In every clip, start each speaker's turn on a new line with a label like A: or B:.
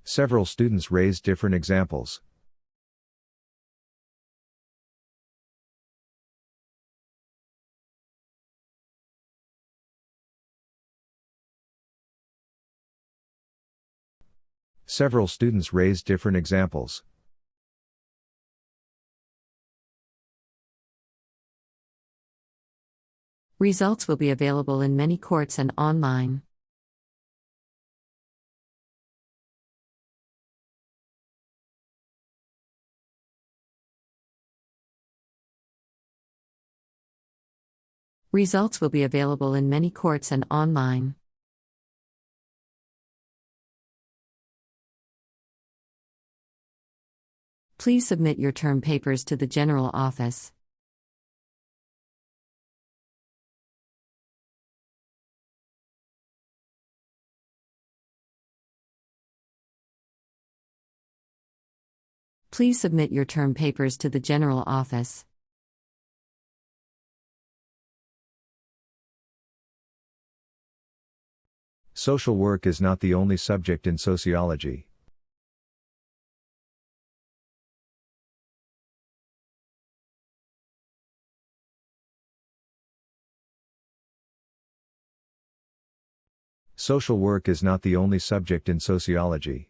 A: Several students raised different examples. Several students raised different examples.
B: Results will be available in many courts and online. Results will be available in many courts and online. Please submit your term papers to the General Office. Please submit your term papers to the General Office.
A: Social work is not the only subject in sociology. Social work is not the only subject in sociology.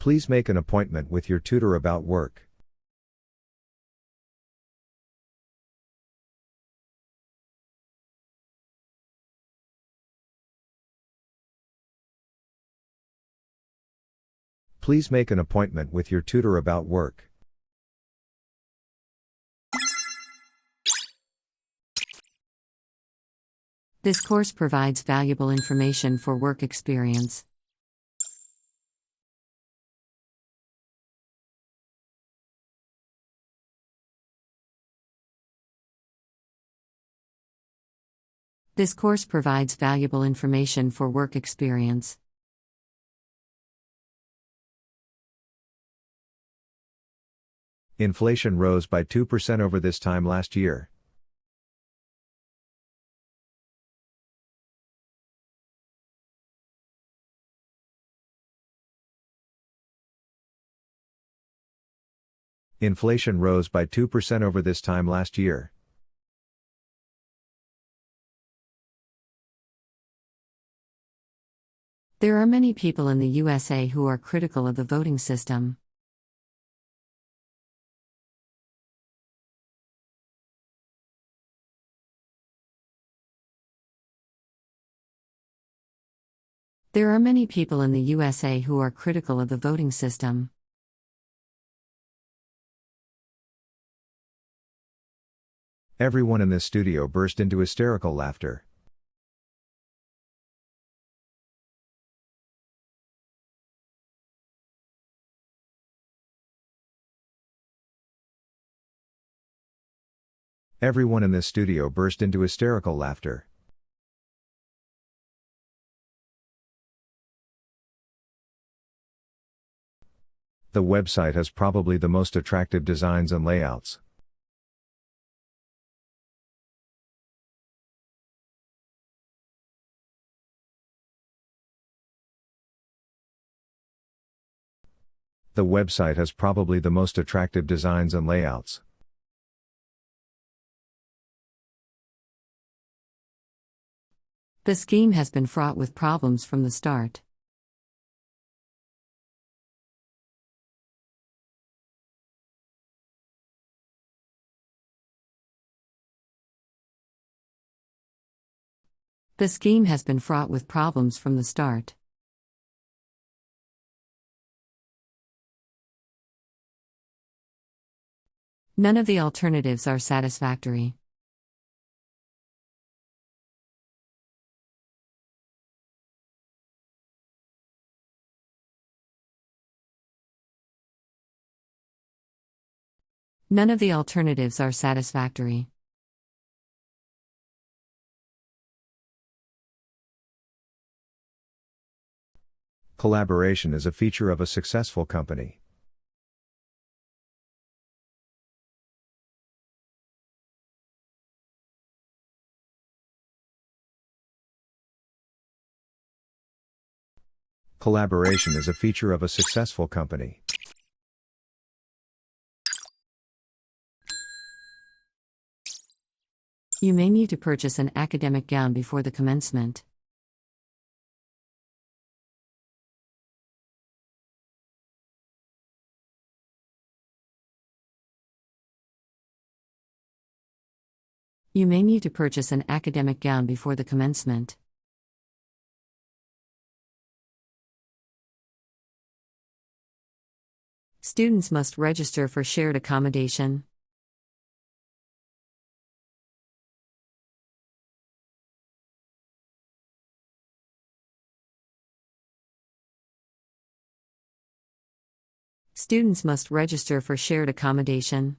A: Please make an appointment with your tutor about work. Please make an appointment with your tutor about work.
B: This course provides valuable information for work experience. This course provides valuable information for work experience.
A: Inflation rose by 2% over this time last year. Inflation rose by 2% over this time last year.
B: There are many people in the USA who are critical of the voting system. There are many people in the USA who are critical of the voting system.
A: Everyone in this studio burst into hysterical laughter. Everyone in this studio burst into hysterical laughter. The website has probably the most attractive designs and layouts. The website has probably the most attractive designs and layouts.
B: The scheme has been fraught with problems from the start. The scheme has been fraught with problems from the start. None of the alternatives are satisfactory. None of the alternatives are satisfactory.
A: Collaboration is a feature of a successful company. Collaboration is a feature of a successful company.
B: You may need to purchase an academic gown before the commencement. You may need to purchase an academic gown before the commencement. Students must register for shared accommodation. Students must register for shared accommodation.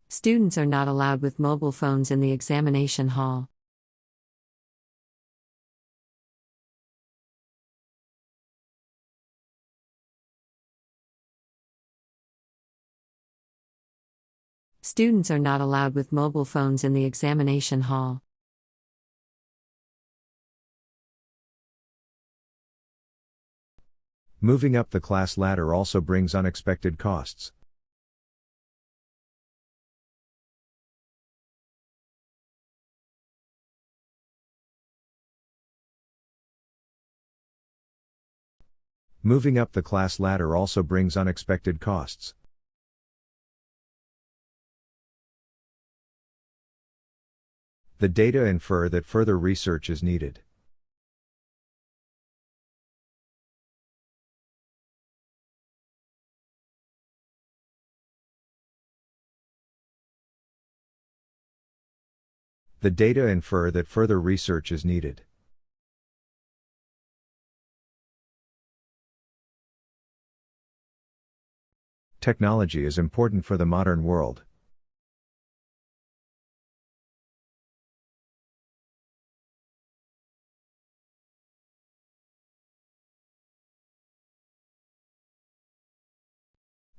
B: Students are not allowed with mobile phones in the examination hall. Students are not allowed with mobile phones in the examination hall.
A: Moving up the class ladder also brings unexpected costs. Moving up the class ladder also brings unexpected costs. The data infer that further research is needed. The data infer that further research is needed. Technology is important for the modern world.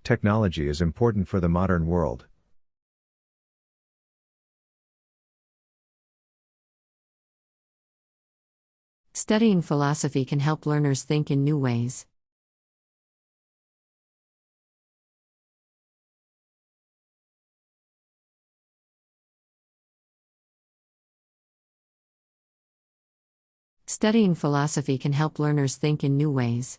A: Technology is important for the modern world.
B: Studying philosophy can help learners think in new ways. Studying philosophy can help learners think in new ways.